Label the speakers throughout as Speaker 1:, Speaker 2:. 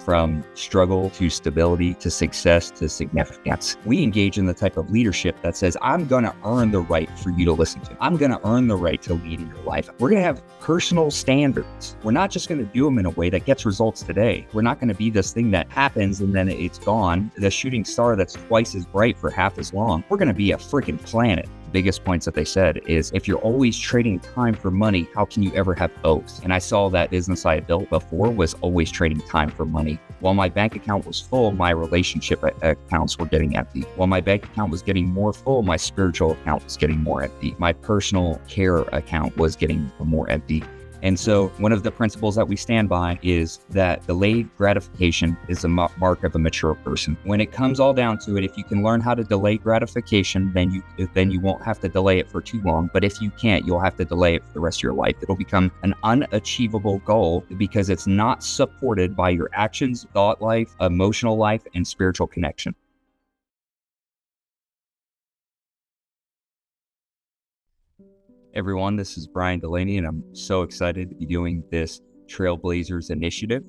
Speaker 1: from struggle to stability to success to significance. We engage in the type of leadership that says, I'm going to earn the right for you to listen to. I'm going to earn the right to lead in your life. We're going to have personal standards. We're not just going to do them in a way that gets results today. We're not going to be this thing that happens and then it's gone, the shooting star that's twice as bright for half as long. We're going to be a freaking planet. Biggest points that they said is, if you're always trading time for money, how can you ever have both? And I saw that business I had built before was always trading time for money. While my bank account was full, my relationship accounts were getting empty. While my bank account was getting more full, my spiritual account was getting more empty. My personal care account was getting more empty. And so one of the principles that we stand by is that delayed gratification is a mark of a mature person. When it comes all down to it, if you can learn how to delay gratification, then you won't have to delay it for too long. But if you can't, you'll have to delay it for the rest of your life. It'll become an unachievable goal because it's not supported by your actions, thought life, emotional life, and spiritual connection. Everyone, this is Brian Delaney, and I'm so excited to be doing this Trailblazers initiative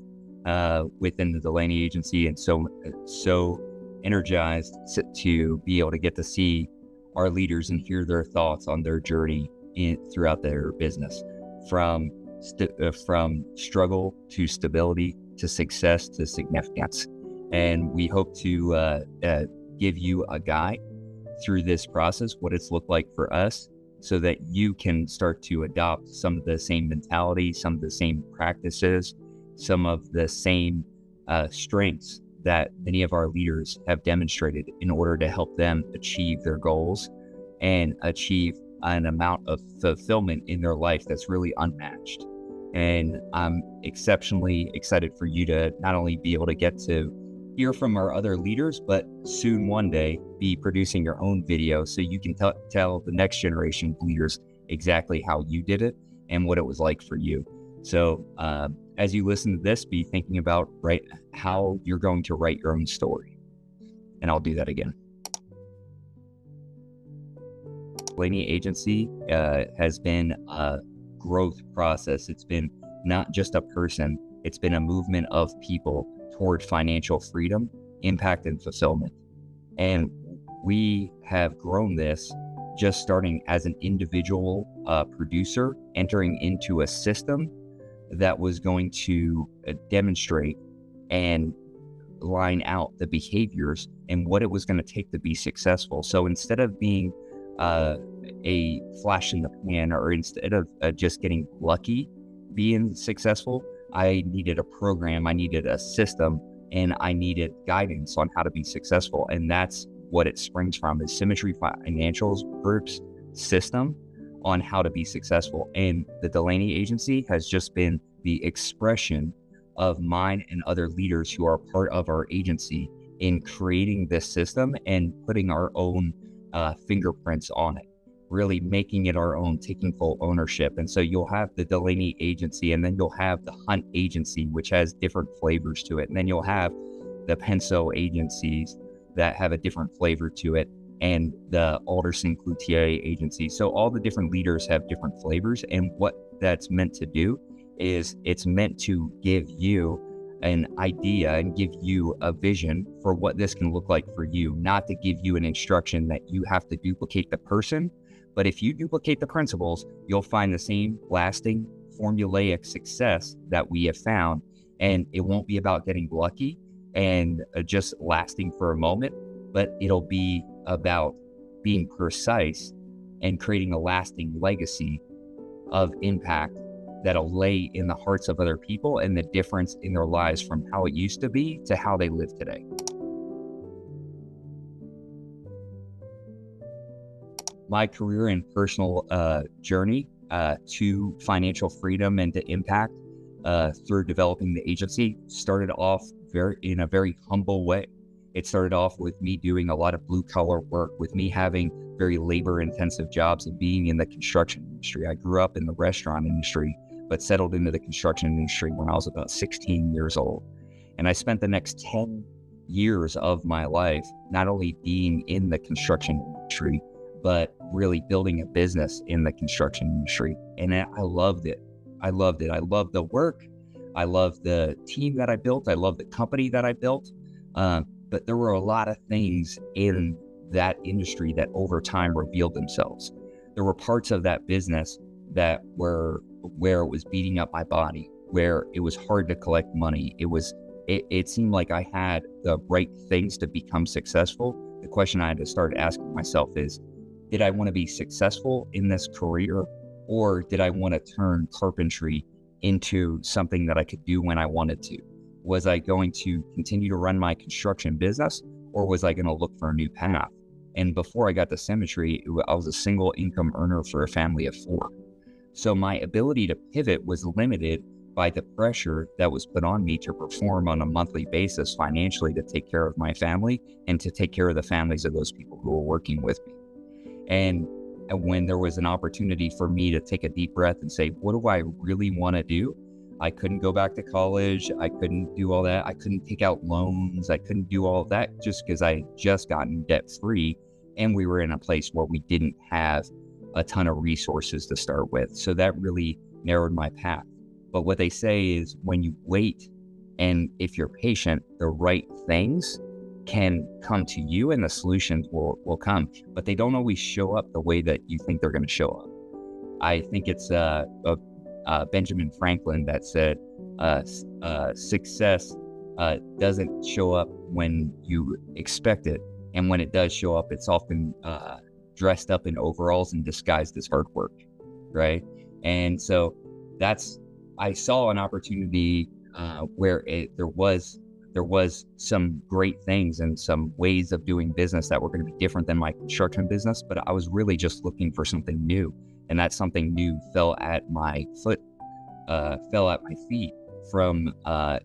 Speaker 1: within the Delaney agency, and so energized to be able to get to see our leaders and hear their thoughts on their journey throughout their business, from struggle to stability to success to significance. And we hope to give you a guide through this process, what it's looked like for us, so that you can start to adopt some of the same mentality, some of the same practices, some of the same strengths that many of our leaders have demonstrated in order to help them achieve their goals and achieve an amount of fulfillment in their life that's really unmatched. And I'm exceptionally excited for you to not only be able to get to hear from our other leaders, but soon one day be producing your own video so you can tell the next generation of leaders exactly how you did it and what it was like for you. So as you listen to this, be thinking about how you're going to write your own story. And I'll do that again. Delaney Agency has been a growth process. It's been not just a person, it's been a movement of people toward financial freedom, impact, and fulfillment. And we have grown this just starting as an individual producer, entering into a system that was going to demonstrate and line out the behaviors and what it was going to take to be successful. So instead of being a flash in the pan, or instead of just getting lucky being successful, I needed a program, I needed a system, and I needed guidance on how to be successful. And that's what it springs from, is Symmetry Financial Group's system on how to be successful. And the Delaney Agency has just been the expression of mine and other leaders who are part of our agency in creating this system and putting our own fingerprints on it, really making it our own, taking full ownership. And so you'll have the Delaney Agency, and then you'll have the Hunt Agency, which has different flavors to it. And then you'll have the Penso agencies that have a different flavor to it, and the Alderson Cloutier agency. So all the different leaders have different flavors. And what that's meant to do is it's meant to give you an idea and give you a vision for what this can look like for you, not to give you an instruction that you have to duplicate the person. But if you duplicate the principles, you'll find the same lasting formulaic success that we have found. And it won't be about getting lucky and just lasting for a moment, but it'll be about being precise and creating a lasting legacy of impact that'll lay in the hearts of other people and the difference in their lives from how it used to be to how they live today. My career and personal journey to financial freedom and to impact through developing the agency started off in a very humble way. It started off with me doing a lot of blue collar work, with me having very labor intensive jobs and being in the construction industry. I grew up in the restaurant industry, but settled into the construction industry when I was about 16 years old. And I spent the next 10 years of my life not only being in the construction industry, but really building a business in the construction industry. And I loved it. I loved the work. I love the team that I built. I love the company that I built. But there were a lot of things in that industry that over time revealed themselves. There were parts of that business that were where it was beating up my body, where it was hard to collect money. It seemed like I had the right things to become successful. The question I had to start asking myself is, did I want to be successful in this career, or did I want to turn carpentry into something that I could do when I wanted to? Was I going to continue to run my construction business, or was I going to look for a new path? And before I got to Symmetry, I was a single income earner for a family of 4. So my ability to pivot was limited by the pressure that was put on me to perform on a monthly basis financially to take care of my family and to take care of the families of those people who were working with me. And when there was an opportunity for me to take a deep breath and say, what do I really want to do? I couldn't go back to college. I couldn't do all that. I couldn't take out loans. I couldn't do all of that just because I had just gotten debt free. And we were in a place where we didn't have a ton of resources to start with. So that really narrowed my path. But what they say is when you wait and if you're patient, the right things can come to you and the solutions will come. But they don't always show up the way that you think they're going to show up. I think it's Benjamin Franklin that said, success doesn't show up when you expect it. And when it does show up, it's often dressed up in overalls and disguised as hard work, right? And so I saw an opportunity where there was some great things and some ways of doing business that were going to be different than my construction business, but I was really just looking for something new. And that something new fell at my feet from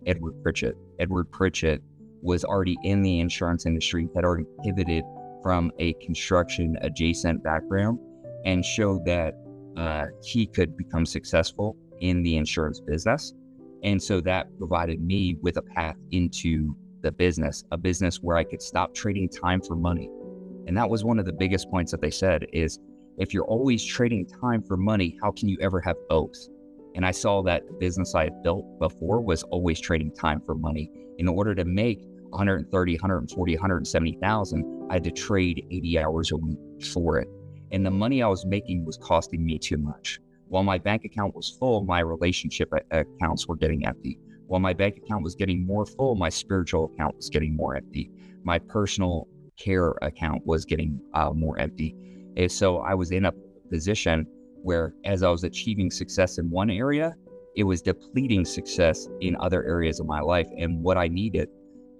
Speaker 1: Edward Pritchett. Edward Pritchett was already in the insurance industry, had already pivoted from a construction adjacent background and showed that he could become successful in the insurance business. And so that provided me with a path into the business, a business where I could stop trading time for money. And that was one of the biggest points that they said is, if you're always trading time for money, how can you ever have both? And I saw that the business I had built before was always trading time for money. In order to make 130, 140, 170,000, I had to trade 80 hours a week for it. And the money I was making was costing me too much. While my bank account was full, my relationship accounts were getting empty. While my bank account was getting more full, my spiritual account was getting more empty. My personal care account was getting more empty. And so I was in a position where as I was achieving success in one area, it was depleting success in other areas of my life. And what I needed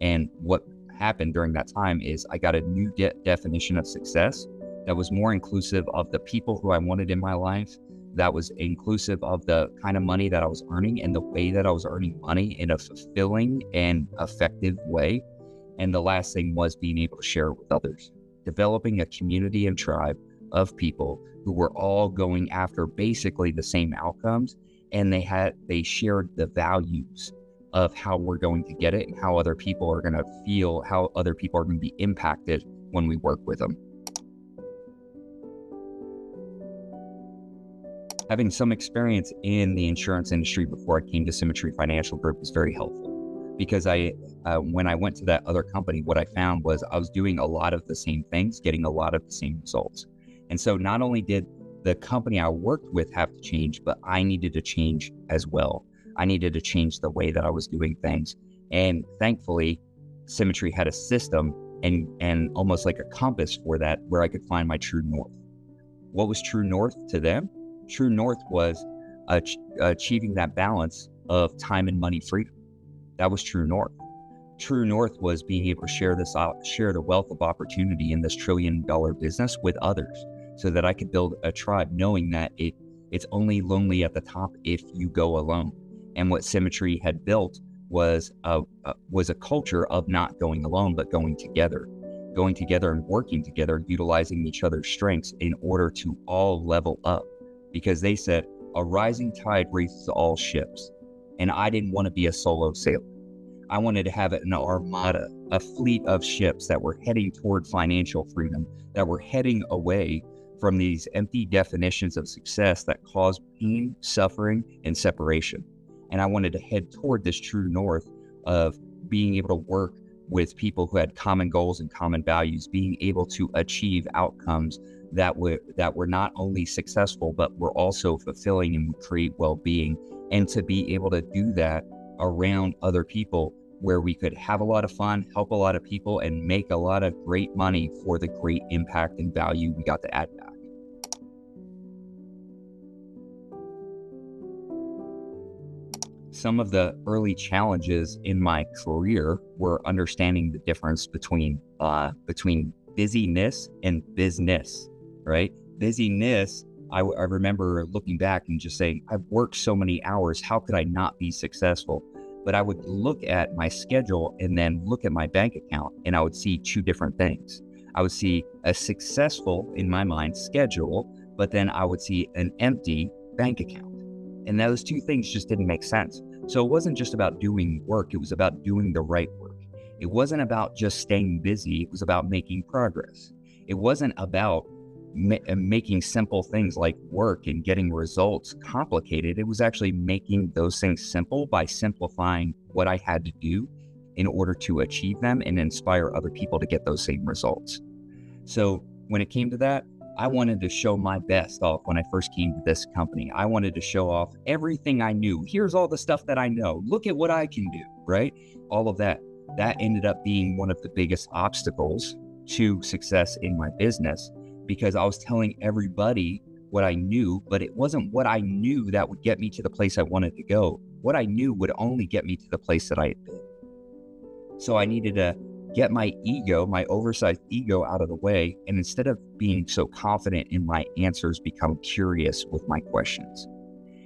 Speaker 1: and what happened during that time is I got a new definition of success that was more inclusive of the people who I wanted in my life, that was inclusive of the kind of money that I was earning and the way that I was earning money in a fulfilling and effective way. And the last thing was being able to share it with others, developing a community and tribe of people who were all going after basically the same outcomes. And they shared the values of how we're going to get it and how other people are going to feel, how other people are going to be impacted when we work with them. Having some experience in the insurance industry before I came to Symmetry Financial Group was very helpful, because when I went to that other company, what I found was I was doing a lot of the same things, getting a lot of the same results. And so not only did the company I worked with have to change, but I needed to change as well. I needed to change the way that I was doing things. And thankfully, Symmetry had a system and almost like a compass for that, where I could find my true north. What was true north to them? True north was achieving that balance of time and money freedom. That was true north. True north was being able to share the wealth of opportunity in this $1 trillion business with others, so that I could build a tribe, knowing that it's only lonely at the top if you go alone. And what Symmetry had built was a culture of not going alone, but going together and working together, utilizing each other's strengths in order to all level up. Because they said a rising tide raises all ships. And I didn't want to be a solo sailor. I wanted to have an armada, a fleet of ships that were heading toward financial freedom, that were heading away from these empty definitions of success that cause pain, suffering, and separation. And I wanted to head toward this true north of being able to work with people who had common goals and common values, being able to achieve outcomes that were not only successful, but were also fulfilling and would create well-being. And to be able to do that around other people where we could have a lot of fun, help a lot of people, and make a lot of great money for the great impact and value we got to add back. Some of the early challenges in my career were understanding the difference between busyness and business, right? Busyness, I remember looking back and just saying, I've worked so many hours, how could I not be successful? But I would look at my schedule and then look at my bank account, and I would see two different things. I would see a successful, in my mind, schedule, but then I would see an empty bank account. And those two things just didn't make sense. So it wasn't just about doing work, it was about doing the right work. It wasn't about just staying busy, it was about making progress. It wasn't about making simple things like work and getting results complicated. It was actually making those things simple by simplifying what I had to do in order to achieve them and inspire other people to get those same results. So when it came to that, I wanted to show my best off when I first came to this company. I wanted to show off everything I knew. Here's all the stuff that I know. Look at what I can do, right? All of that. That ended up being one of the biggest obstacles to success in my business, because I was telling everybody what I knew, but it wasn't what I knew that would get me to the place I wanted to go. What I knew would only get me to the place that I had been. So I needed to get my ego, my oversized ego, out of the way, and instead of being so confident in my answers, become curious with my questions.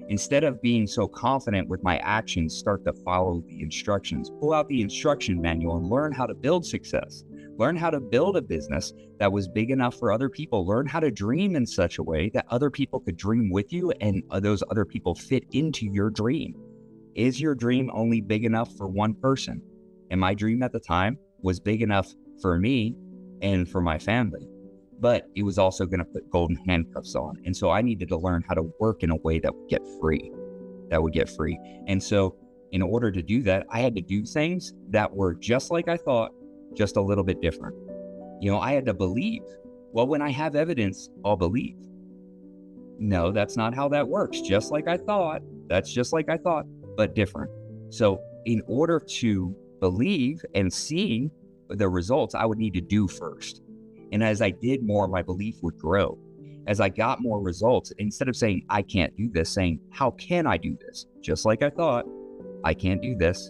Speaker 1: Instead of being so confident with my actions, start to follow the instructions. Pull out the instruction manual and learn how to build success. Learn how to build a business that was big enough for other people. Learn how to dream in such a way that other people could dream with you and those other people fit into your dream. Is your dream only big enough for one person? And my dream at the time was big enough for me and for my family, but it was also going to put golden handcuffs on. And so I needed to learn how to work in a way that would get free, And so in order to do that, I had to do things that were just like I thought, just a little bit different. I had to believe. Well, when I have evidence, I'll believe. No, that's not how that works. Just like I thought, that's just like I thought, but different. So in order to believe and see the results, I would need to do first. And as I did more, my belief would grow. As I got more results, instead of saying, I can't do this, saying, how can I do this? Just like I thought, I can't do this,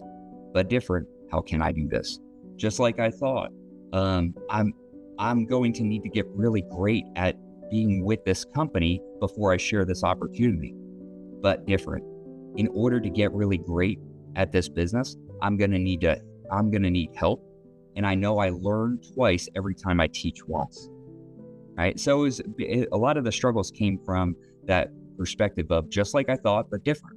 Speaker 1: but different. How can I do this? Just like I thought, I'm going to need to get really great at being with this company before I share this opportunity, but different. In order to get really great at this business, I'm going to need help. And I know I learn twice every time I teach once. Right. So a lot of the struggles came from that perspective of just like I thought, but different.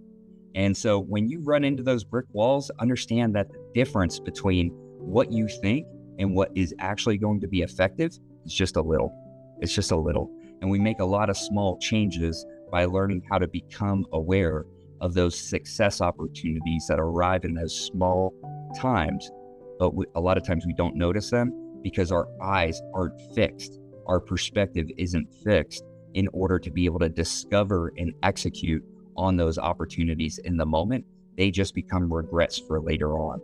Speaker 1: And so when you run into those brick walls, understand that the difference between what you think and what is actually going to be effective is just a little. It's just a little. And we make a lot of small changes by learning how to become aware of those success opportunities that arrive in those small times. But a lot of times we don't notice them because our eyes aren't fixed. Our perspective isn't fixed in order to be able to discover and execute on those opportunities in the moment. They just become regrets for later on.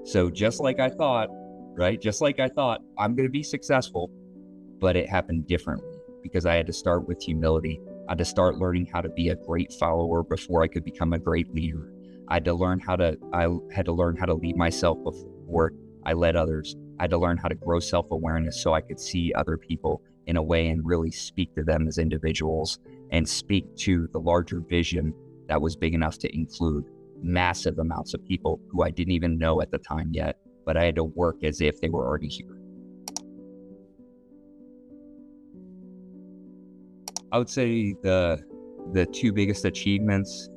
Speaker 1: So just like I thought, right? Just like I thought, I'm going to be successful, but it happened differently because I had to start with humility. I had to start learning how to be a great follower before I could become a great leader. I had to learn how to lead myself before I led others. I had to learn how to grow self-awareness so I could see other people in a way and really speak to them as individuals and speak to the larger vision that was big enough to include massive amounts of people who I didn't even know at the time yet, but I had to work as if they were already here. I would say the two biggest achievements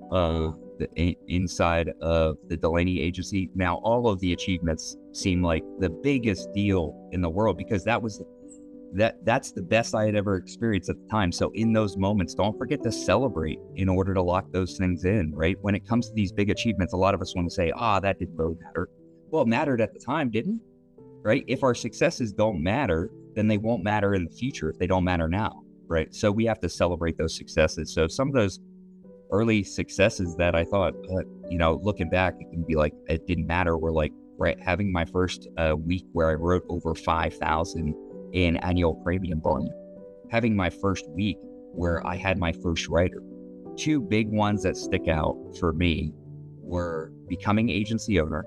Speaker 1: inside of the Delaney agency. Now, all of the achievements seem like the biggest deal in the world because that was that's the best I had ever experienced at the time. So in those moments, don't forget to celebrate in order to lock those things in, right? When it comes to these big achievements, a lot of us want to say, that didn't really matter. Well, it mattered at the time, didn't it? Right? If our successes don't matter, then they won't matter in the future if they don't matter now, right? So we have to celebrate those successes. So some of those early successes that I thought, looking back, it can be like, it didn't matter, were like, right, having my first week where I wrote over 5,000 in annual premium volume, having my first week where I had my first writer. Two big ones that stick out for me were becoming agency owner,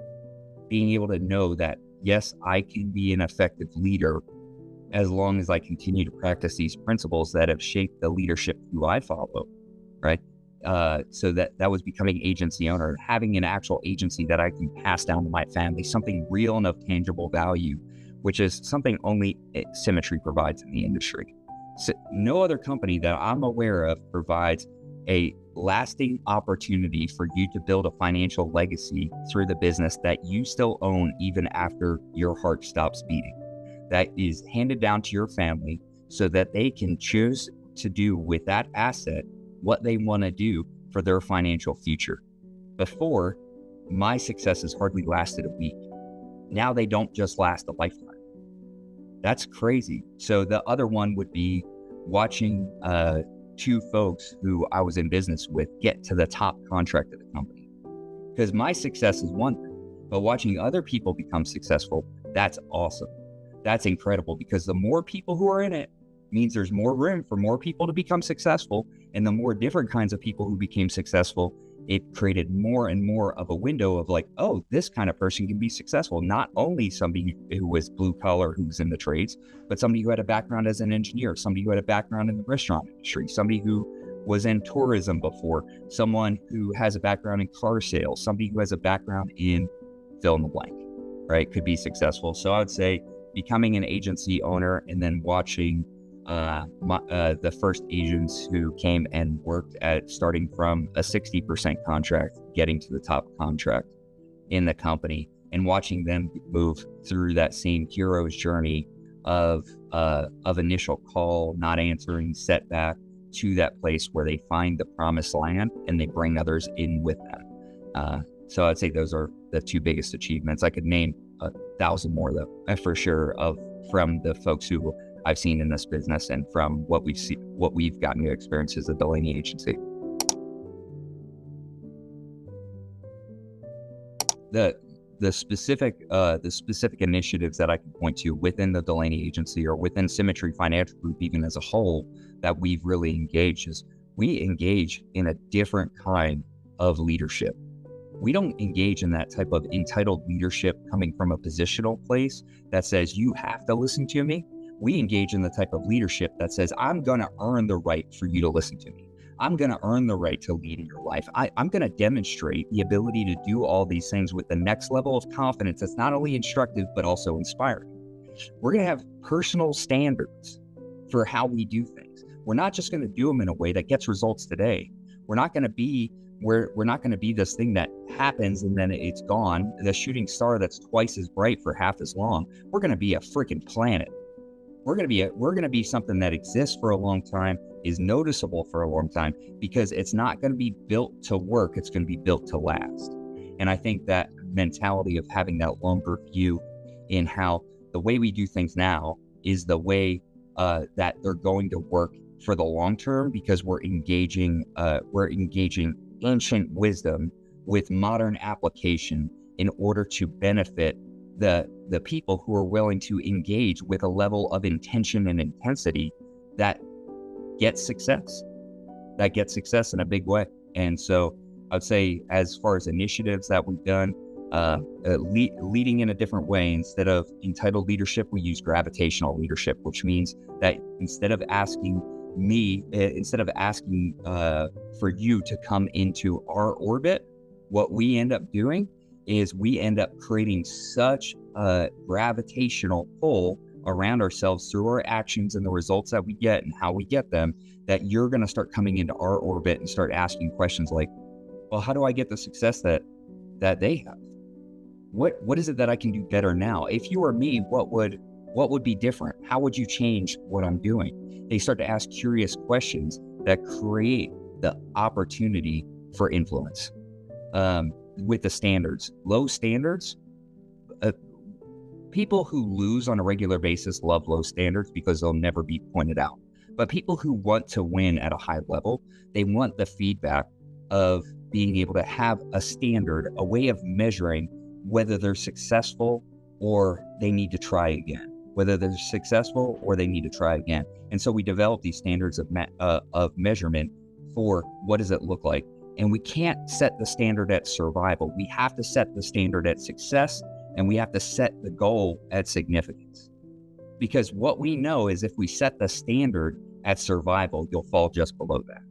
Speaker 1: being able to know that, yes, I can be an effective leader as long as I continue to practice these principles that have shaped the leadership who I follow, right? So that was becoming agency owner, having an actual agency that I can pass down to my family, something real and of tangible value, which is something only Symmetry provides in the industry. So no other company that I'm aware of provides a lasting opportunity for you to build a financial legacy through the business that you still own even after your heart stops beating. That is handed down to your family so that they can choose to do with that asset what they want to do for their financial future. Before, my successes hardly lasted a week. Now they don't just last a lifetime. That's crazy. So the other one would be watching two folks who I was in business with get to the top contract of the company. Because my success is one thing, but watching other people become successful, that's awesome. That's incredible, because the more people who are in it means there's more room for more people to become successful. And the more different kinds of people who became successful, it created more and more of a window of like, oh, this kind of person can be successful. Not only somebody who was blue collar, who was in the trades, but somebody who had a background as an engineer, somebody who had a background in the restaurant industry, somebody who was in tourism before, someone who has a background in car sales, somebody who has a background in fill in the blank, right? Could be successful. So I would say becoming an agency owner and then watching the first agents who came and worked at starting from a 60% contract, getting to the top contract in the company, and watching them move through that same hero's journey of initial call, not answering, setback, to that place where they find the promised land and they bring others in with them. So I'd say those are the two biggest achievements. I could name 1,000 more though, for sure, from the folks who I've seen in this business and from what we've gotten to experience as a Delaney agency. The specific initiatives that I can point to within the Delaney agency or within Symmetry Financial Group, even as a whole, that we've really engaged is we engage in a different kind of leadership. We don't engage in that type of entitled leadership coming from a positional place that says you have to listen to me. We engage in the type of leadership that says, I'm going to earn the right for you to listen to me. I'm going to earn the right to lead in your life. I'm going to demonstrate the ability to do all these things with the next level of confidence that's not only instructive, but also inspiring. We're going to have personal standards for how we do things. We're not just going to do them in a way that gets results today. We're not going to be this thing that happens and then it's gone, the shooting star that's twice as bright for half as long. We're going to be a freaking planet. We're going to be something that exists for a long time, is noticeable for a long time, because it's not going to be built to work. It's going to be built to last. And I think that mentality of having that longer view in how the way we do things now is the way that they're going to work for the long term, because we're engaging ancient wisdom with modern application in order to benefit the people who are willing to engage with a level of intention and intensity that gets success in a big way. And so I'd say, as far as initiatives that we've done, leading in a different way, instead of entitled leadership, we use gravitational leadership, which means that instead of asking for you to come into our orbit, what we end up doing is we end up creating such a gravitational pull around ourselves through our actions and the results that we get and how we get them, that you're going to start coming into our orbit and start asking questions like, well, how do I get the success that they have? What is it that I can do better now? If you were me, what would What would be different? How would you change what I'm doing? They start to ask curious questions that create the opportunity for influence. With the standards, low standards, people who lose on a regular basis love low standards because they'll never be pointed out. But people who want to win at a high level, they want the feedback of being able to have a standard, a way of measuring whether they're successful or they need to try again, And so we develop these standards of measurement for what does it look like. And we can't set the standard at survival. We have to set the standard at success, and we have to set the goal at significance. Because what we know is if we set the standard at survival, you'll fall just below that.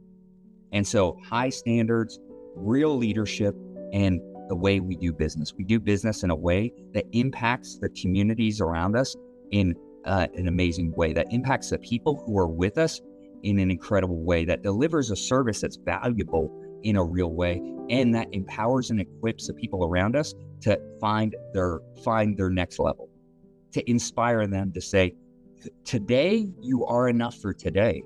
Speaker 1: And so high standards, real leadership, and the way we do business. We do business in a way that impacts the communities around us in an amazing way, that impacts the people who are with us in an incredible way, that delivers a service that's valuable in a real way, and that empowers and equips the people around us to find their next level, to inspire them to say, today you are enough for today,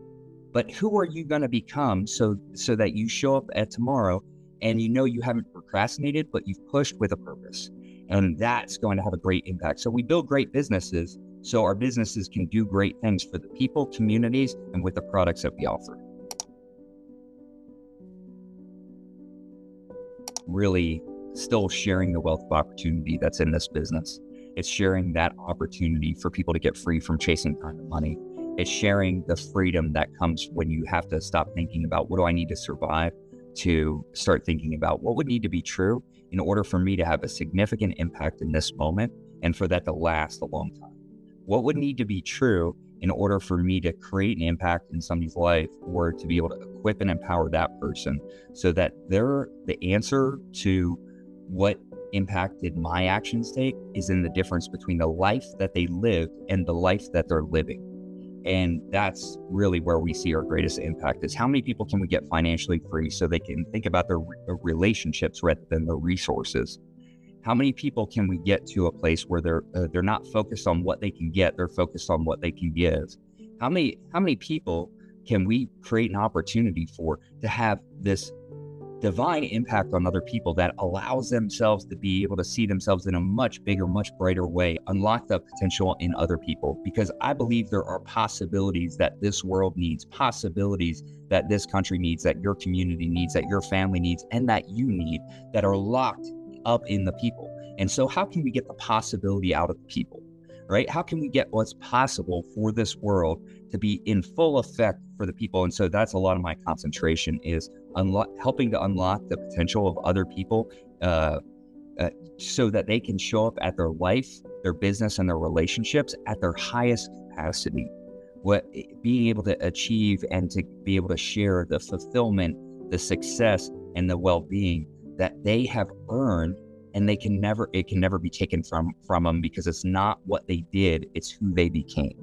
Speaker 1: but who are you going to become so that you show up at tomorrow and you know you haven't procrastinated, but you've pushed with a purpose. And that's going to have a great impact. So we build great businesses so our businesses can do great things for the people, communities, and with the products that we offer. Really still sharing the wealth of opportunity that's in this business. It's sharing that opportunity for people to get free from chasing time and money. It's sharing the freedom that comes when you have to stop thinking about what do I need to survive, to start thinking about what would need to be true in order for me to have a significant impact in this moment and for that to last a long time. What would need to be true in order for me to create an impact in somebody's life, or to be able to equip and empower that person so that they're the answer to what impact did my actions take is in the difference between the life that they lived and the life that they're living. And that's really where we see our greatest impact, is how many people can we get financially free so they can think about their relationships rather than their resources? How many people can we get to a place where they're not focused on what they can get, they're focused on what they can give? How many people can we create an opportunity for to have this divine impact on other people that allows themselves to be able to see themselves in a much bigger, much brighter way, unlock the potential in other people? Because I believe there are possibilities that this world needs, possibilities that this country needs, that your community needs, that your family needs, and that you need, that are locked up in the people. And so how can we get the possibility out of the people, right? How can we get what's possible for this world to be in full effect for the people? And so that's a lot of my concentration, is helping to unlock the potential of other people so that they can show up at their life, their business, and their relationships at their highest capacity. Being able to achieve and to be able to share the fulfillment, the success, and the well-being that they have earned, and it can never be taken from them, because it's not what they did, it's who they became.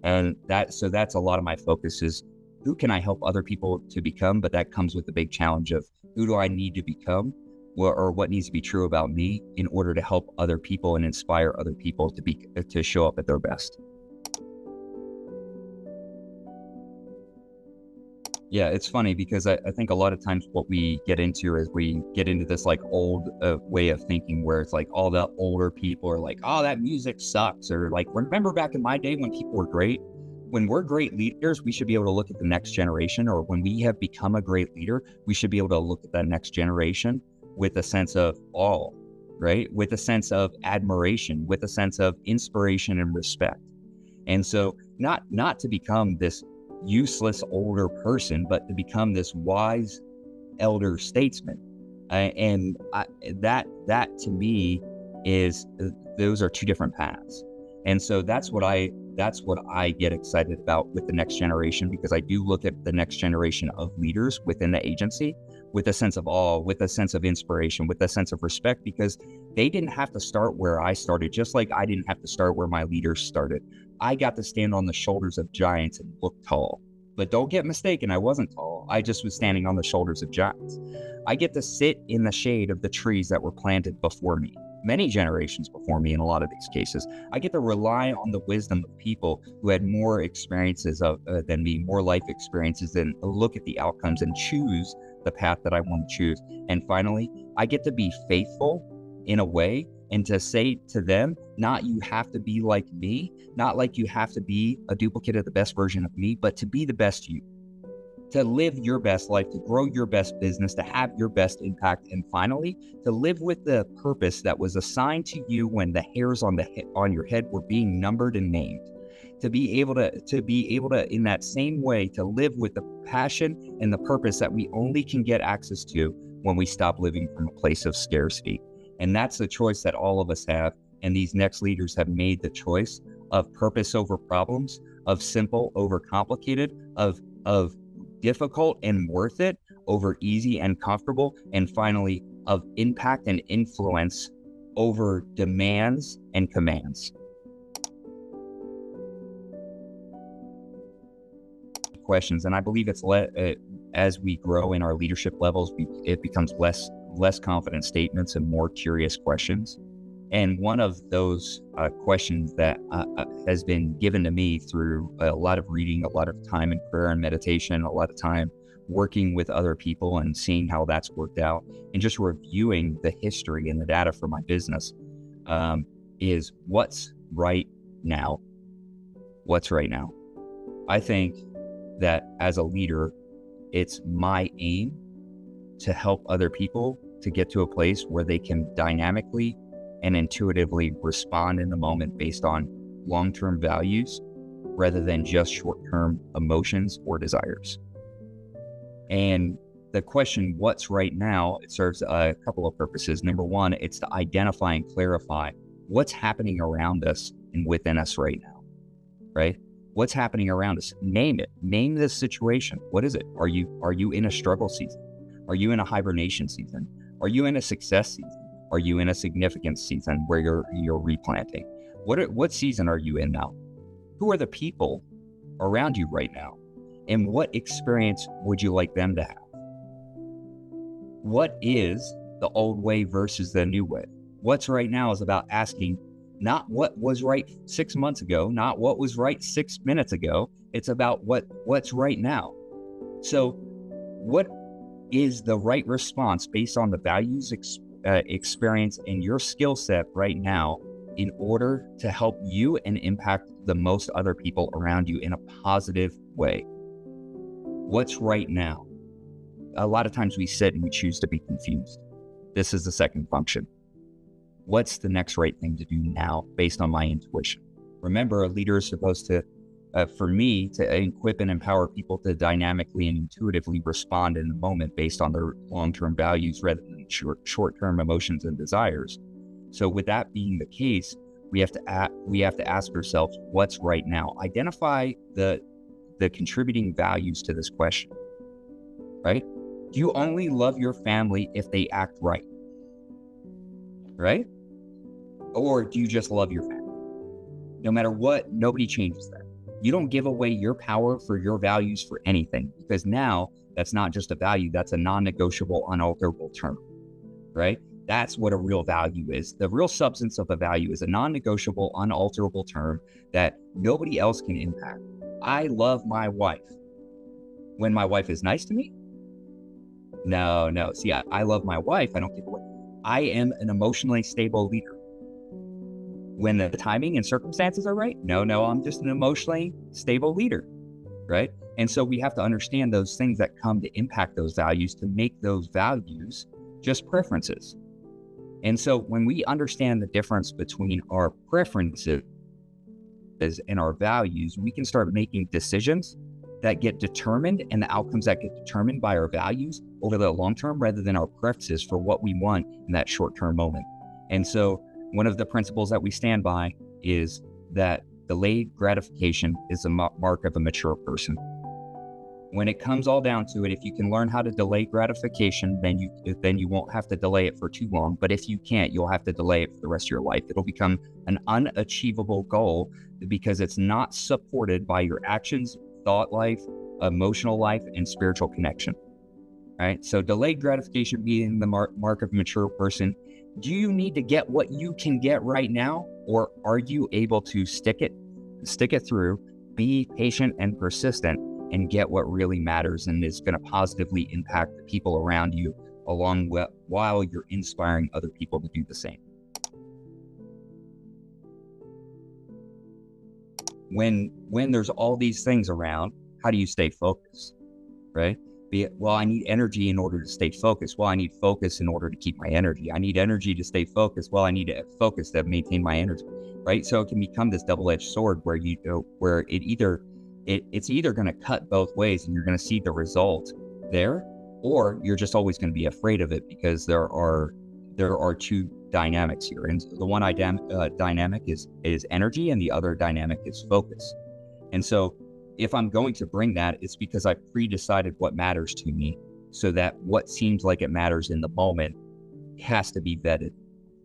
Speaker 1: And that's a lot of my focus, is who can I help other people to become? But that comes with the big challenge of who do I need to become, or what needs to be true about me in order to help other people and inspire other people to show up at their best. Yeah, it's funny because I think a lot of times what we get into is we get into this like old way of thinking where it's like all the older people are like, oh, that music sucks. Or like, remember back in my day when people were great? When we're great leaders, we should be able to look at the next generation, or when we have become a great leader, we should be able to look at that next generation with a sense of awe, right? With a sense of admiration, with a sense of inspiration and respect. And so not to become this useless older person, but to become this wise elder statesman. That to me is, those are two different paths. And so that's what I get excited about with the next generation, because I do look at the next generation of leaders within the agency with a sense of awe, with a sense of inspiration, with a sense of respect, because they didn't have to start where I started, just like I didn't have to start where my leaders started. I got to stand on the shoulders of giants and look tall. But don't get mistaken, I wasn't tall. I just was standing on the shoulders of giants. I get to sit in the shade of the trees that were planted before me. many generations before me in a lot of these cases. I get to rely on the wisdom of people who had more experiences than me, more life experiences, and look at the outcomes and choose the path that I want to choose. And finally, I get to be faithful in a way and to say to them, not you have to be like me, not like you have to be a duplicate of the best version of me, but to be the best you, to live your best life, to grow your best business, to have your best impact, and finally, to live with the purpose that was assigned to you when the hairs on your head were being numbered and named. To be able to, in that same way, to live with the passion and the purpose that we only can get access to when we stop living from a place of scarcity. And that's the choice that all of us have. And these next leaders have made the choice of purpose over problems, of simple over complicated, of difficult and worth it over easy and comfortable, and finally, of impact and influence over demands and commands. Questions, and I believe it's as we grow in our leadership levels, it becomes less confident statements and more curious questions. And one of those questions that has been given to me through a lot of reading, a lot of time in prayer and meditation, a lot of time working with other people and seeing how that's worked out, and just reviewing the history and the data for my business, is what's right now? What's right now? I think that as a leader, it's my aim to help other people to get to a place where they can dynamically and intuitively respond in the moment based on long-term values rather than just short-term emotions or desires. And the question, what's right now, it serves a couple of purposes. Number one, it's to identify and clarify what's happening around us and within us right now, right? What's happening around us? Name it. Name this situation. What is it? Are you in a struggle season? Are you in a hibernation season? Are you in a success season? Are you in a significance season where you're replanting? What season are you in now? Who are the people around you right now? And what experience would you like them to have? What is the old way versus the new way? What's right now is about asking not what was right 6 months ago, not what was right 6 minutes ago. It's about what's right now. So what is the right response based on the values, experience, and your skill set right now in order to help you and impact the most other people around you in a positive way? What's right now? A lot of times we sit and we choose to be confused. This is the second function. What's the next right thing to do now based on my intuition? Remember, a leader is supposed to, for me, to equip and empower people to dynamically and intuitively respond in the moment based on their long-term values rather than short-term emotions and desires. So with that being the case, we have to ask ourselves, what's right now? Identify the contributing values to this question, right? Do you only love your family if they act right? Right? Or do you just love your family? No matter what, nobody changes that. You don't give away your power for your values for anything, because now that's not just a value, that's a non-negotiable, unalterable term, right? That's what a real value is. The real substance of a value is a non-negotiable, unalterable term that nobody else can impact. I love my wife. When my wife is nice to me? No. See, I love my wife. I don't give away. I am an emotionally stable leader. When the timing and circumstances are right? No, I'm just an emotionally stable leader, right? And so we have to understand those things that come to impact those values to make those values just preferences. And so when we understand the difference between our preferences and our values, we can start making decisions that get determined and the outcomes that get determined by our values over the long term rather than our preferences for what we want in that short-term moment. And so one of the principles that we stand by is that delayed gratification is a mark of a mature person. When it comes all down to it, if you can learn how to delay gratification, then you won't have to delay it for too long. But if you can't, you'll have to delay it for the rest of your life. It'll become an unachievable goal because it's not supported by your actions, thought life, emotional life, and spiritual connection. Right? So delayed gratification being the mark of a mature person Do you need to get what you can get right now, or are you able to stick it through, be patient and persistent, and get what really matters and is going to positively impact the people around you while you're inspiring other people to do the same? When there's all these things around, how do you stay focused, right? Well, I need energy in order to stay focused. Well, I need focus in order to keep my energy. I need energy to stay focused. Well, I need to focus to maintain my energy, right? So it can become this double-edged sword where it's either going to cut both ways and you're going to see the result there, or you're just always going to be afraid of it because there are two dynamics here. And the one dynamic is energy, and the other dynamic is focus. And so if I'm going to bring that, it's because I pre-decided what matters to me, so that what seems like it matters in the moment has to be vetted.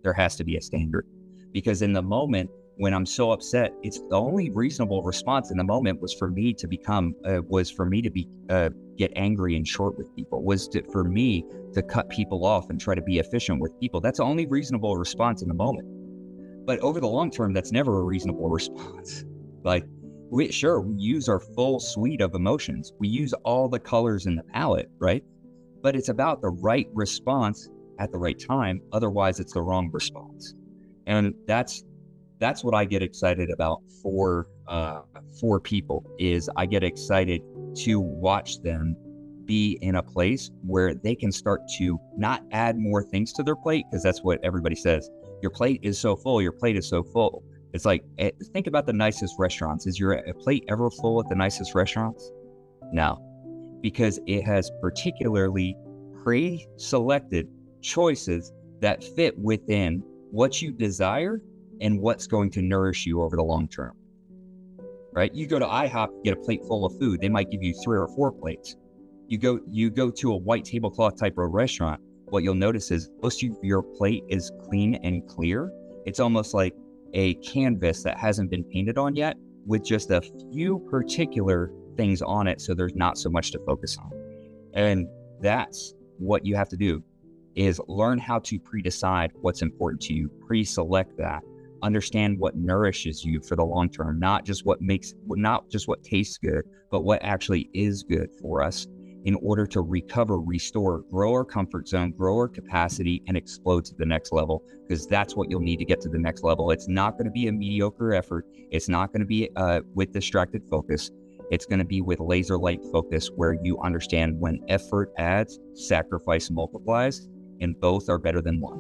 Speaker 1: There has to be a standard, because in the moment when I'm so upset, it's the only reasonable response in the moment was for me to get angry and short with people, for me to cut people off and try to be efficient with people. That's the only reasonable response in the moment. But over the long term, that's never a reasonable response. Like, we use our full suite of emotions. We use all the colors in the palette, right? But it's about the right response at the right time. Otherwise, it's the wrong response. And that's what I get excited about for people. Is I get excited to watch them be in a place where they can start to not add more things to their plate, because that's what everybody says. Your plate is so full. Your plate is so full. It's like, think about the nicest restaurants. Is your plate ever full at the nicest restaurants? No, because it has particularly pre-selected choices that fit within what you desire and what's going to nourish you over the long term, right? You go to IHOP, get a plate full of food. They might give you 3 or 4 plates. You go to a white tablecloth type of restaurant. What you'll notice is most of your plate is clean and clear. It's almost like a canvas that hasn't been painted on yet, with just a few particular things on it, so there's not so much to focus on. And that's what you have to do, is learn how to pre-decide what's important to you, pre-select that, understand what nourishes you for the long term, not just what tastes good, but what actually is good for us, in order to recover, restore, grow our comfort zone, grow our capacity, and explode to the next level, because that's what you'll need to get to the next level. It's not going to be a mediocre effort. It's not going to be with distracted focus. It's going to be with laser light focus, where you understand when effort adds, sacrifice multiplies, and both are better than one.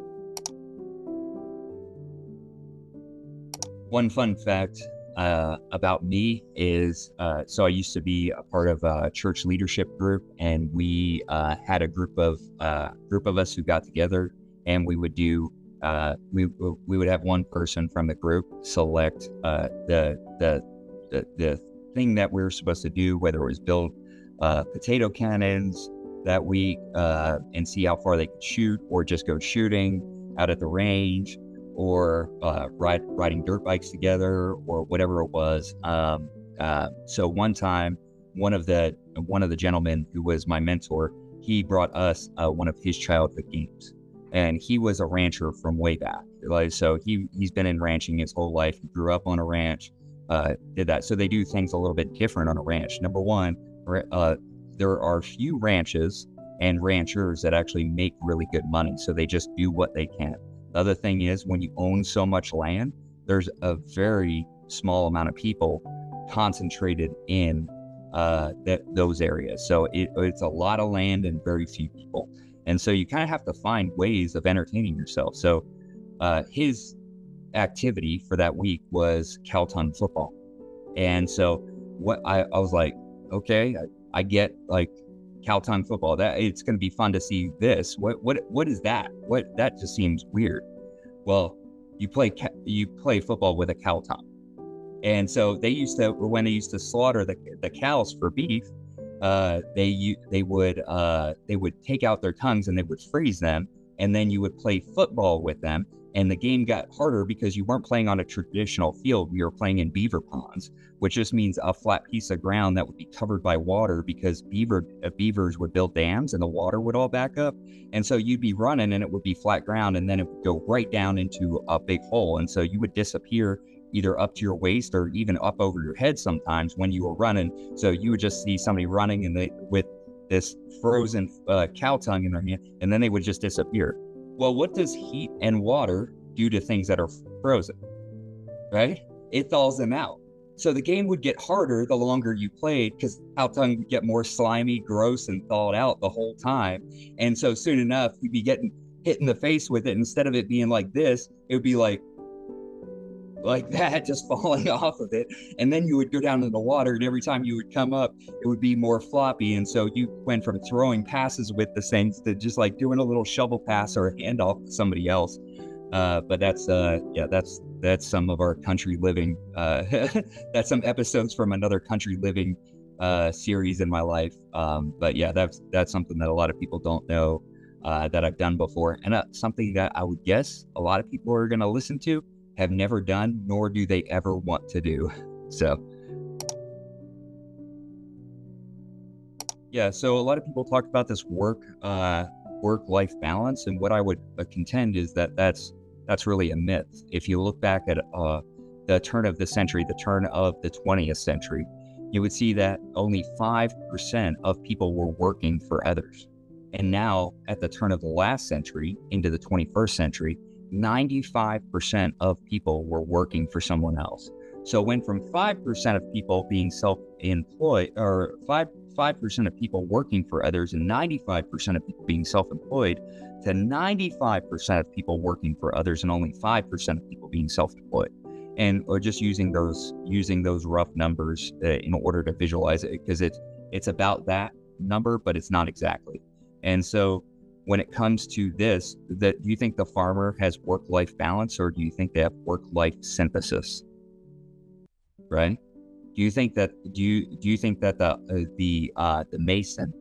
Speaker 1: One fun fact about me is, so I used to be a part of a church leadership group, and we had a group of us who got together, and we would do we would have one person from the group select the thing that we were supposed to do, whether it was build potato cannons that week and see how far they could shoot, or just go shooting out at the range, or riding dirt bikes together, or whatever it was. So one time, one of the gentlemen who was my mentor, he brought us one of his childhood games, and he was a rancher from way back. Like, so he's been in ranching his whole life. He grew up on a ranch, did that. So they do things a little bit different on a ranch. Number one, there are few ranches and ranchers that actually make really good money. So they just do what they can. The other thing is, when you own so much land, there's a very small amount of people concentrated in those areas. So it's a lot of land and very few people. And so you kind of have to find ways of entertaining yourself. So his activity for that week was Calton football. And so what I was like, okay, I get like Calton football, that it's going to be fun to see this. What is that? That just seems weird. Well, you play football with a cow tongue. And so when they used to slaughter the cows for beef, they would take out their tongues and they would freeze them, and then you would play football with them. And the game got harder because you weren't playing on a traditional field. We were playing in beaver ponds, which just means a flat piece of ground that would be covered by water because beavers would build dams and the water would all back up. And so you'd be running and it would be flat ground, and then it would go right down into a big hole. And so you would disappear either up to your waist or even up over your head sometimes when you were running. So you would just see somebody running and with this frozen cow tongue in their hand, and then they would just disappear. Well, what does heat and water do to things that are frozen, right? It thaws them out. So the game would get harder the longer you played because cow tongue would get more slimy, gross, and thawed out the whole time. And so soon enough, you'd be getting hit in the face with it. Instead of it being like this, it would be like that, just falling off of it. And then you would go down in the water, and every time you would come up, it would be more floppy. And so you went from throwing passes with the Saints to just like doing a little shovel pass or a handoff to somebody else. But that's some of our country living. That's some episodes from another country living series in my life. But yeah, that's something that a lot of people don't know that I've done before, and something that I would guess a lot of people are going to listen to have never done, nor do they ever want to do. So yeah, so a lot of people talk about this work-life balance, and what I would contend is that that's really a myth. If you look back at the turn of the century, the turn of the 20th century, you would see that only 5% of people were working for others. And now at the turn of the last century into the 21st century, 95% of people were working for someone else. So it went from 5% of people being self-employed, or 5% of people working for others and 95% of people being self-employed, to 95% of people working for others and only 5% of people being self-employed. And or just using those rough numbers in order to visualize it, because it's about that number, but it's not exactly. And so when it comes to this, do you think the farmer has work-life balance, or do you think they have work-life synthesis? Right? Do you think that the mason,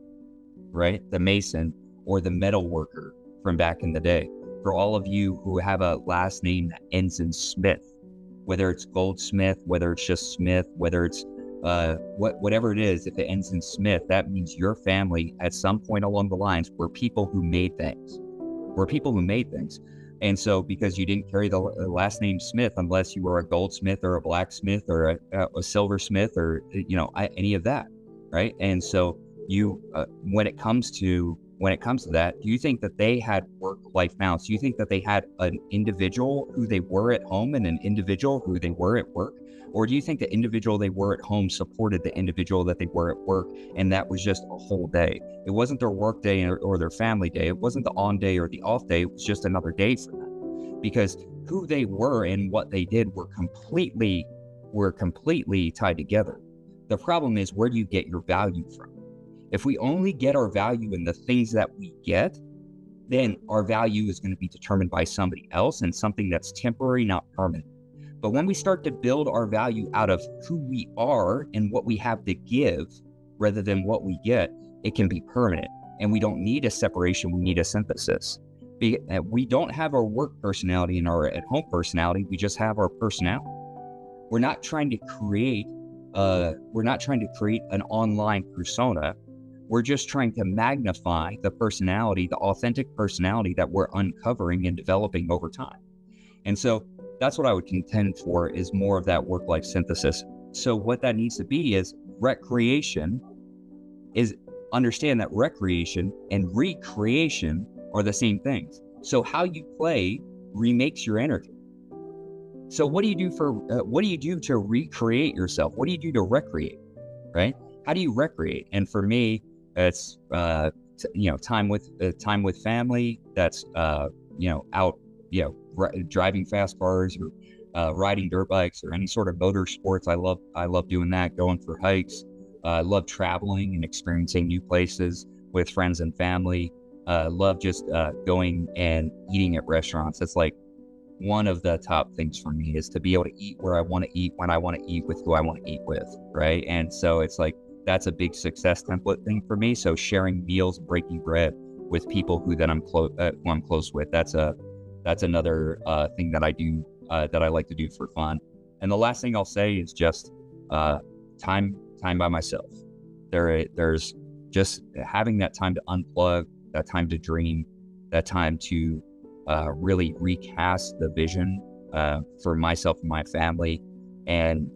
Speaker 1: right? The mason or the metal worker from back in the day, for all of you who have a last name that ends in Smith, whether it's Goldsmith, whether it's just Smith, whether it's whatever it is, if it ends in Smith, that means your family at some point along the lines were people who made things. And so because you didn't carry the last name Smith unless you were a goldsmith or a blacksmith or a silversmith or any of that, right? And so you when it comes to that, do you think that they had work-life balance? Do you think that they had an individual who they were at home and an individual who they were at work? Or do you think the individual they were at home supported the individual that they were at work, and that was just a whole day? It wasn't their work day or their family day. It wasn't the on day or the off day. It was just another day for them, because who they were and what they did were completely tied together. The problem is, where do you get your value from? If we only get our value in the things that we get, then our value is going to be determined by somebody else and something that's temporary, not permanent. But when we start to build our value out of who we are and what we have to give rather than what we get, it can be permanent. And we don't need a separation, we need a synthesis. We don't have our work personality and our at-home personality, we just have our personality. We're not trying to create an online persona. We're just trying to magnify the personality, the authentic personality that we're uncovering and developing over time. And so that's what I would contend for, is more of that work-life synthesis. So what that needs to be is understand that recreation and recreation are the same things. So how you play remakes your energy. So what do you do to recreate yourself? What do you do to recreate, right? How do you recreate? And for me, it's time with family. That's out driving fast cars or riding dirt bikes or any sort of motor sports. I love doing that. Going for hikes. I love traveling and experiencing new places with friends and family. Love just going and eating at restaurants. It's like one of the top things for me, is to be able to eat where I want to eat, when I want to eat, with who I want to eat with, right? And so it's like, that's a big success template thing for me. So sharing meals, breaking bread, with people who I'm close with. That's another thing that I do that I like to do for fun. And the last thing I'll say is just time by myself. There's just having that time to unplug, that time to dream, that time to really recast the vision for myself and my family, and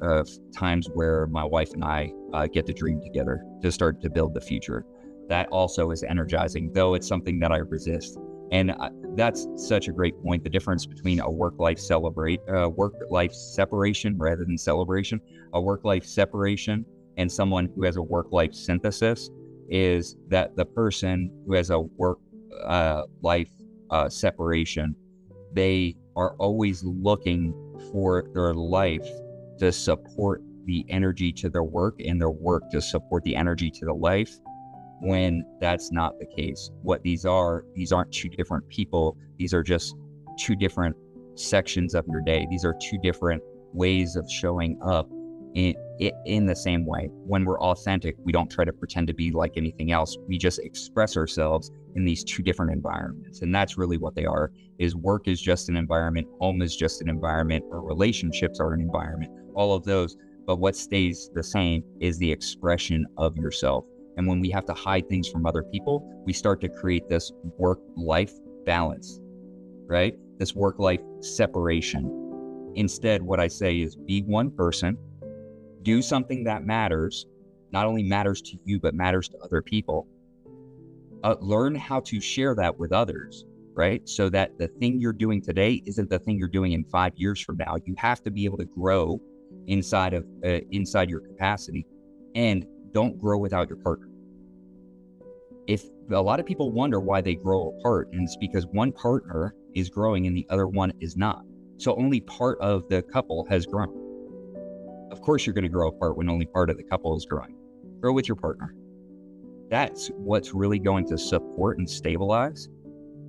Speaker 1: times where my wife and I get to dream together to start to build the future. That also is energizing, though it's something that I resist. And that's such a great point. The difference between a work-life separation rather than celebration, a work-life separation and someone who has a work-life synthesis is that the person who has a work-life separation, they are always looking for their life to support the energy to their work and their work to support the energy to the life, when that's not the case. What these aren't two different people. These are just two different sections of your day. These are two different ways of showing up in the same way. When we're authentic, we don't try to pretend to be like anything else. We just express ourselves in these two different environments. And that's really what they are, is work is just an environment, home is just an environment, or relationships are an environment, all of those. But what stays the same is the expression of yourself. And when we have to hide things from other people, we start to create this work-life balance, right? This work-life separation. Instead, what I say is be one person, do something that matters, not only matters to you, but matters to other people. Learn how to share that with others, right? So that the thing you're doing today isn't the thing you're doing in 5 years from now. You have to be able to grow inside your capacity, and don't grow without your partner. If a lot of people wonder why they grow apart, and it's because one partner is growing and the other one is not. So only part of the couple has grown. Of course, you're going to grow apart when only part of the couple is growing. Grow with your partner. That's what's really going to support and stabilize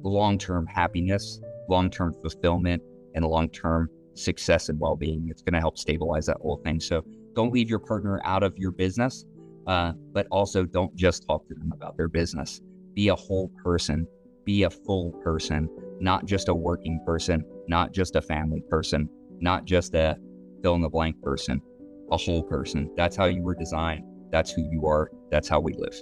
Speaker 1: long-term happiness, long-term fulfillment, and long-term success and well-being. It's going to help stabilize that whole thing. So don't leave your partner out of your business, but also don't just talk to them about their business. Be a whole person. Be a full person, not just a working person, not just a family person, not just a fill-in-the-blank person, a whole person. That's how you were designed. That's who you are. That's how we live.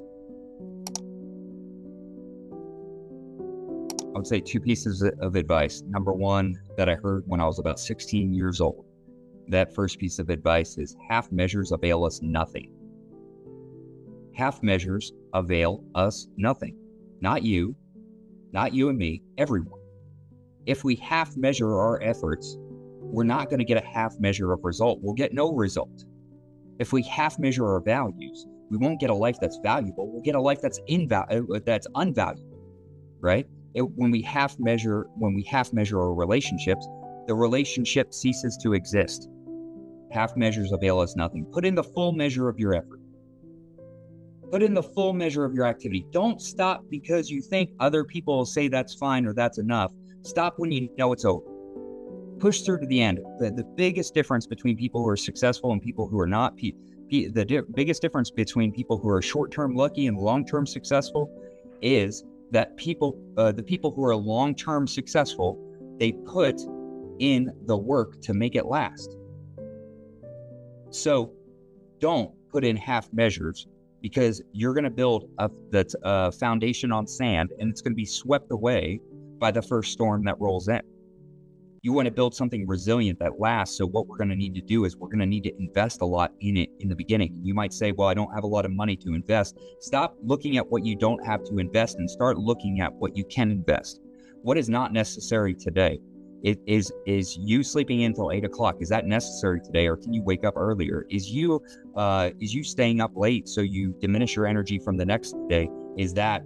Speaker 1: I would say 2 pieces of advice. Number one, that I heard when I was about 16 years old. That first piece of advice is half measures avail us nothing. Half measures avail us nothing. Not you and me, everyone. If we half measure our efforts, we're not going to get a half measure of result. We'll get no result. If we half measure our values, we won't get a life that's valuable. We'll get a life that's unvaluable, right? When we half measure our relationships, the relationship ceases to exist. Half measures avail us nothing. Put in the full measure of your effort. Put in the full measure of your activity. Don't stop because you think other people will say that's fine or that's enough. Stop when you know it's over. Push through to the end. The biggest difference between people who are successful and people who are not, biggest difference between people who are short-term lucky and long-term successful is that the people who are long-term successful, they put in the work to make it last. So don't put in half measures, because you're going to build a foundation on sand, and it's going to be swept away by the first storm that rolls in. You want to build something resilient that lasts. So what we're going to need to do is we're going to need to invest a lot in it in the beginning. You might say, well, I don't have a lot of money to invest. Stop looking at what you don't have to invest and start looking at what you can invest. What is not necessary today? Is you sleeping in until 8 o'clock? Is that necessary today, or can you wake up earlier? Is you staying up late so you diminish your energy from the next day? Is that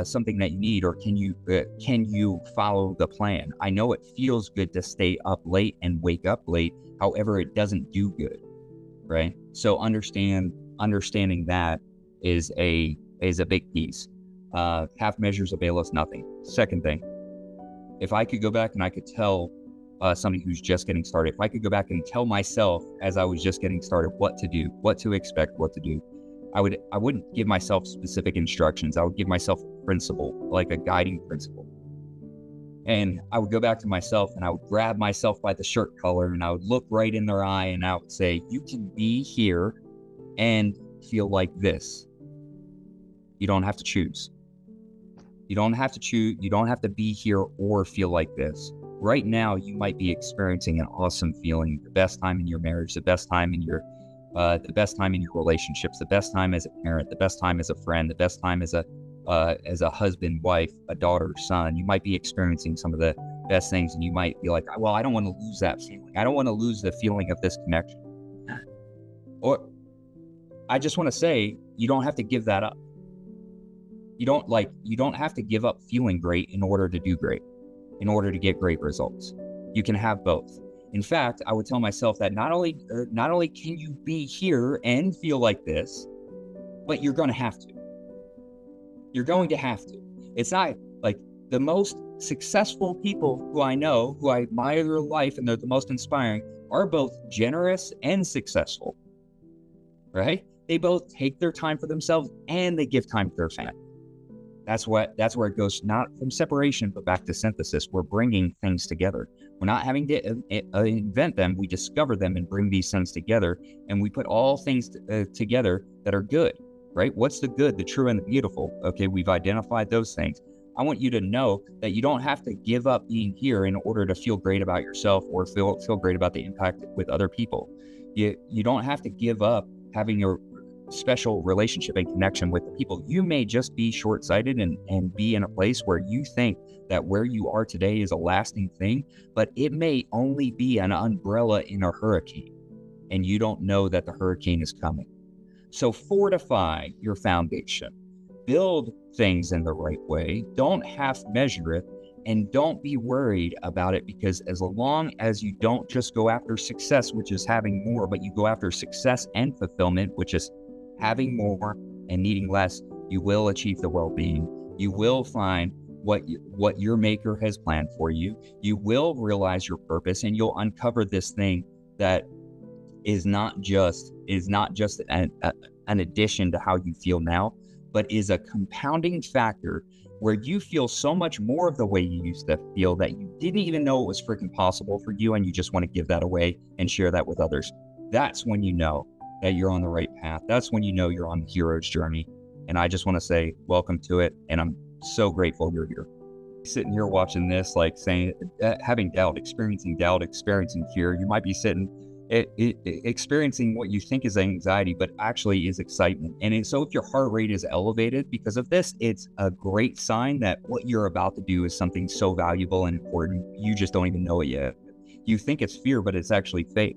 Speaker 1: something that you need, or can you follow the plan? I know it feels good to stay up late and wake up late. However, it doesn't do good, right? So understanding that is a big piece. Half measures avail us nothing. Second thing, if I could go back and I could tell somebody who's just getting started, if I could go back and tell myself as I was just getting started what to do, what to expect, what to do, I wouldn't give myself specific instructions. I would give myself a principle, like a guiding principle. And I would go back to myself and I would grab myself by the shirt collar and I would look right in their eye and I would say, you can be here and feel like this. You don't have to choose. You don't have to choose. You don't have to be here or feel like this. Right now, you might be experiencing an awesome feeling, the best time in your marriage, the best time in your relationships, the best time as a parent, the best time as a friend, the best time as a husband, wife, a daughter, son. You might be experiencing some of the best things, and you might be like, well, I don't want to lose that feeling. I don't want to lose the feeling of this connection. Or I just want to say, you don't have to give that up. You don't have to give up feeling great in order to do great, in order to get great results. You can have both. In fact, I would tell myself that not only can you be here and feel like this, but you're going to have to. You're going to have to. It's not like the most successful people who I know, who I admire their life and they're the most inspiring, are both generous and successful, right? They both take their time for themselves and they give time to their family. That's where it goes, not from separation, but back to synthesis. We're bringing things together. We're not having to invent them. We discover them and bring these things together. And we put all things together that are good, right? What's the good, the true, and the beautiful? Okay, we've identified those things. I want you to know that you don't have to give up being here in order to feel great about yourself or feel great about the impact with other people. You don't have to give up having your special relationship and connection with the people. You may just be short-sighted and be in a place where you think that where you are today is a lasting thing, but it may only be an umbrella in a hurricane, and you don't know that the hurricane is coming. So fortify your foundation, build things in the right way, don't half measure it, and don't be worried about it, because as long as you don't just go after success, which is having more, but you go after success and fulfillment, which is having more and needing less, you will achieve the well-being. You will find what your maker has planned for you. You will realize your purpose, and you'll uncover this thing that is not just an addition to how you feel now, but is a compounding factor where you feel so much more of the way you used to feel that you didn't even know it was freaking possible for you, and you just want to give that away and share that with others. That's when you know that you're on the right path. That's when you know you're on the hero's journey. And I just want to say welcome to it. And I'm so grateful you're here. Sitting here watching this, like saying, having doubt, experiencing fear. You might be sitting experiencing what you think is anxiety, but actually is excitement. And so if your heart rate is elevated because of this, it's a great sign that what you're about to do is something so valuable and important. You just don't even know it yet. You think it's fear, but it's actually faith,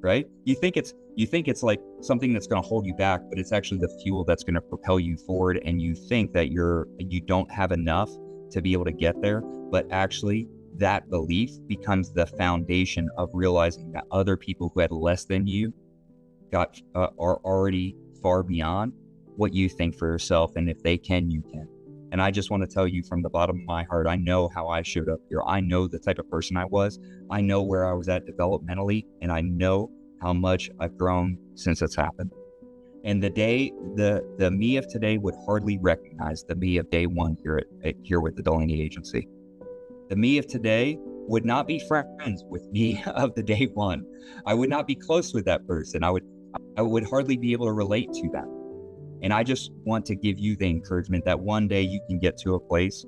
Speaker 1: right? You think it's like something that's going to hold you back, but it's actually the fuel that's going to propel you forward. And you think that you don't have enough to be able to get there, but actually that belief becomes the foundation of realizing that other people who had less than you are already far beyond what you think for yourself. And if they can, you can. And I just want to tell you from the bottom of my heart, I know how I showed up here. I know the type of person I was. I know where I was at developmentally, and I know how much I've grown since it's happened. And the me of today would hardly recognize the me of day one here with the Delaney Agency. The me of today would not be friends with me of the day one. I would not be close with that person. I would hardly be able to relate to them. And I just want to give you the encouragement that one day you can get to a place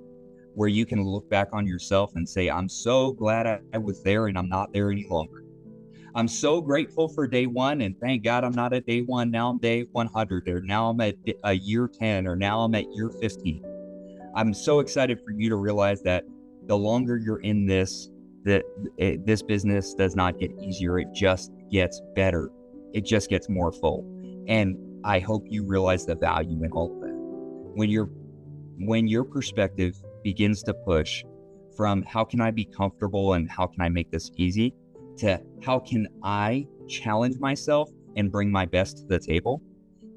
Speaker 1: where you can look back on yourself and say, I'm so glad I was there and I'm not there any longer. I'm so grateful for day one, and thank God I'm not at day one. Now I'm day 100, or now I'm at year 10, or now I'm at year 15. I'm so excited for you to realize that the longer you're in this, this business does not get easier. It just gets better. It just gets more full. And I hope you realize the value in all of that. When your perspective begins to push from how can I be comfortable and how can I make this easy, to how can I challenge myself and bring my best to the table,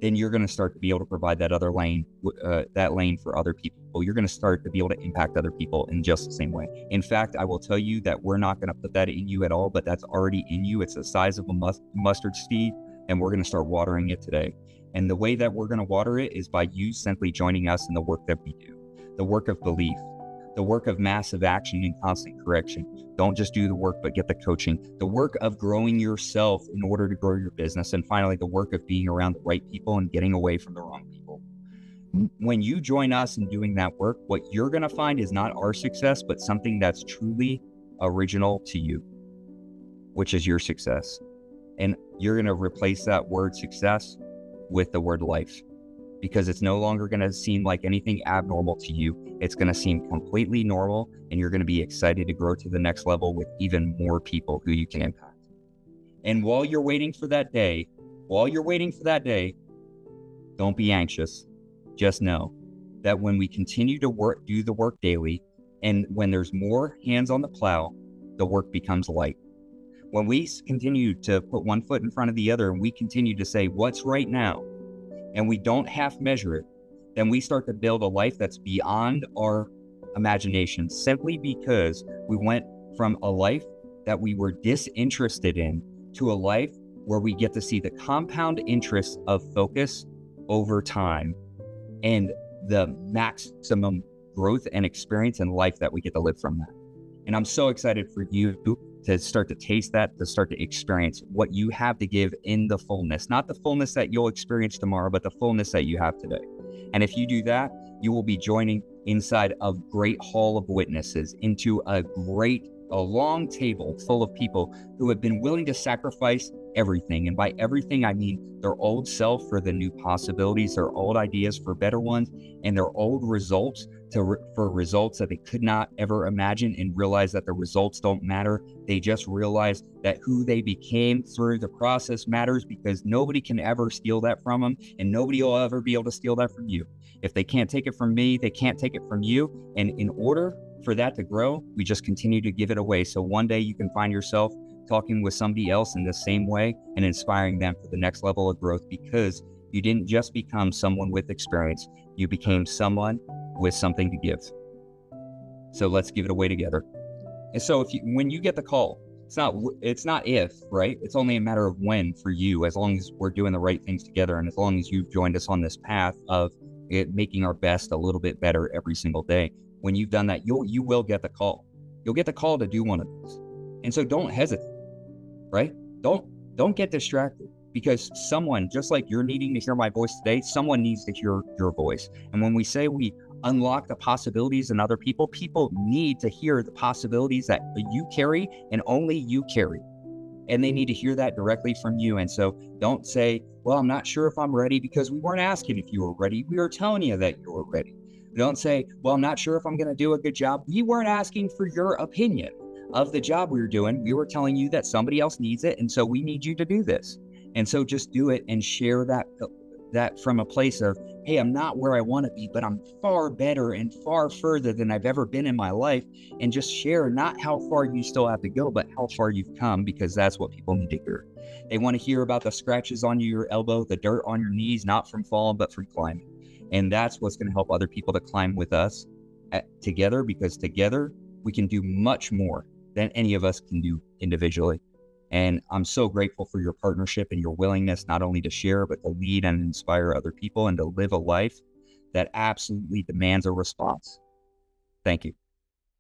Speaker 1: then you're going to start to be able to provide that other lane, for other people. You're going to start to be able to impact other people in just the same way. In fact, I will tell you that we're not going to put that in you at all, but that's already in you. It's the size of a mustard seed, and we're going to start watering it today. And the way that we're going to water it is by you simply joining us in the work that we do, the work of belief, the work of massive action and constant correction. Don't just do the work, but get the coaching, the work of growing yourself in order to grow your business. And finally, the work of being around the right people and getting away from the wrong people. When you join us in doing that work, what you're going to find is not our success, but something that's truly original to you, which is your success. And you're going to replace that word success with the word life, because it's no longer going to seem like anything abnormal to you. It's going to seem completely normal, and you're going to be excited to grow to the next level with even more people who you can impact. And while you're waiting for that day, don't be anxious. Just know that when we continue to do the work daily, and when there's more hands on the plow, the work becomes light. When we continue to put one foot in front of the other and we continue to say what's right now, and we don't half measure it, then we start to build a life that's beyond our imagination, simply because we went from a life that we were disinterested in to a life where we get to see the compound interest of focus over time and the maximum growth and experience in life that we get to live from that. And I'm so excited for you to start to taste that, to start to experience what you have to give in the fullness, not the fullness that you'll experience tomorrow, but the fullness that you have today. And if you do that, you will be joining inside a great hall of witnesses into a long table full of people who have been willing to sacrifice everything. And by everything, I mean their old self for the new possibilities, their old ideas for better ones, and their old results for results that they could not ever imagine, and realize that the results don't matter. They just realize that who they became through the process matters, because nobody can ever steal that from them, and nobody will ever be able to steal that from you. If they can't take it from me, they can't take it from you. And in order for that to grow, we just continue to give it away. So one day you can find yourself talking with somebody else in the same way and inspiring them for the next level of growth, because you didn't just become someone with experience, you became someone with something to give. So let's give it away together. And so when you get the call, it's not if, right? It's only a matter of when for you, as long as we're doing the right things together, and as long as you've joined us on this path of making our best a little bit better every single day. When you've done that, you will get the call. You'll get the call to do one of these. And so don't hesitate, right? Don't get distracted, because someone, just like you're needing to hear my voice today, someone needs to hear your voice. And when we say we unlock the possibilities in other people, people need to hear the possibilities that you carry and only you carry. And they need to hear that directly from you. And so don't say, well, I'm not sure if I'm ready, because we weren't asking if you were ready. We were telling you that you were ready. Don't say, well, I'm not sure if I'm going to do a good job. We weren't asking for your opinion of the job we were doing. We were telling you that somebody else needs it, and so we need you to do this. And so just do it and share that from a place of, hey, I'm not where I want to be, but I'm far better and far further than I've ever been in my life. And just share not how far you still have to go, but how far you've come, because that's what people need to hear. They want to hear about the scratches on your elbow, the dirt on your knees, not from falling, but from climbing. And that's what's going to help other people to climb with us together, because together we can do much more than any of us can do individually. And I'm so grateful for your partnership and your willingness not only to share, but to lead and inspire other people and to live a life that absolutely demands a response. Thank you.